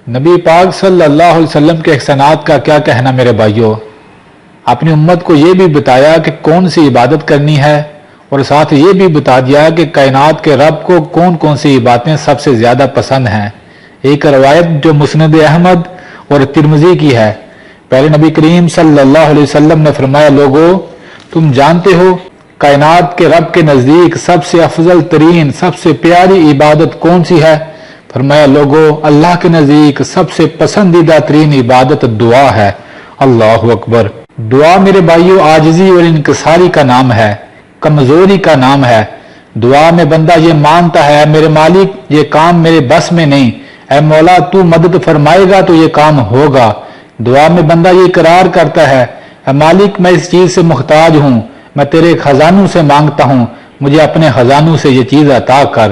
نبی پاک صلی اللہ علیہ وسلم کے احسانات کا کیا کہنا میرے بھائیوں۔ اپنی امت کو یہ بھی بتایا کہ کون سی عبادت کرنی ہے، اور ساتھ یہ بھی بتا دیا کہ کائنات کے رب کو کون کون سی عبادتیں سب سے زیادہ پسند ہیں۔ ایک روایت جو مسند احمد اور ترمذی کی ہے، پہلے نبی کریم صلی اللہ علیہ وسلم نے فرمایا، لوگو تم جانتے ہو کائنات کے رب کے نزدیک سب سے افضل ترین، سب سے پیاری عبادت کون سی ہے؟ فرمایا، لوگو اللہ کے نزدیک سب سے پسندیدہ ترین عبادت دعا ہے۔ اللہ اکبر۔ دعا میرے بھائیوں عاجزی اور انکساری کا نام ہے، کمزوری کا نام ہے۔ دعا میں بندہ یہ مانتا ہے، میرے مالک یہ کام میرے بس میں نہیں، اے مولا تو مدد فرمائے گا تو یہ کام ہوگا۔ دعا میں بندہ یہ اقرار کرتا ہے، اے مالک میں اس چیز سے محتاج ہوں، میں تیرے خزانوں سے مانگتا ہوں، مجھے اپنے خزانوں سے یہ چیز عطا کر۔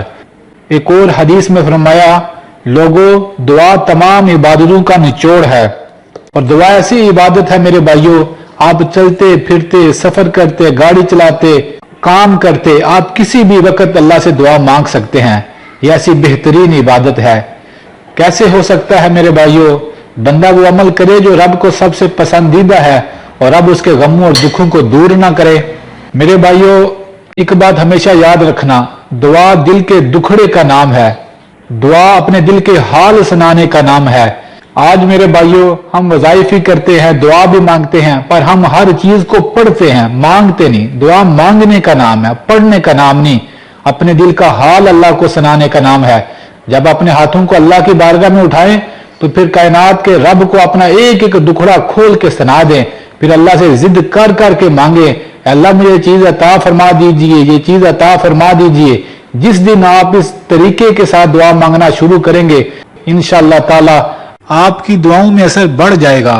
ایک اور حدیث میں فرمایا، لوگو دعا تمام عبادتوں کا نچوڑ ہے، اور دعا ایسی عبادت ہے میرے بھائیوں، آپ چلتے پھرتے، سفر کرتے، گاڑی چلاتے، کام کرتے، آپ کسی بھی وقت اللہ سے دعا مانگ سکتے ہیں۔ یہ ایسی بہترین عبادت ہے۔ کیسے ہو سکتا ہے میرے بھائیوں؟ بندہ وہ عمل کرے جو رب کو سب سے پسندیدہ ہے، اور رب اس کے غموں اور دکھوں کو دور نہ کرے۔ میرے بھائیوں ایک بات ہمیشہ یاد رکھنا، دعا دل کے دکھڑے کا نام ہے، دعا اپنے دل کے حال سنانے کا نام ہے۔ آج میرے بھائیوں ہم وظائف ہی کرتے ہیں، دعا بھی مانگتے ہیں، پر ہم ہر چیز کو پڑھتے ہیں، مانگتے نہیں۔ دعا مانگنے کا نام ہے، پڑھنے کا نام نہیں۔ اپنے دل کا حال اللہ کو سنانے کا نام ہے۔ جب اپنے ہاتھوں کو اللہ کی بارگاہ میں اٹھائیں تو پھر کائنات کے رب کو اپنا ایک ایک دکھڑا کھول کے سنا دیں، پھر اللہ سے ضد کر کر کے مانگیں، اللہ مجھے یہ چیز عطا فرما دیجئے، یہ چیز عطا فرما دیجئے۔ جس دن آپ اس طریقے کے ساتھ دعا مانگنا شروع کریں گے، انشاءاللہ تعالی آپ کی دعاؤں میں اثر بڑھ جائے گا۔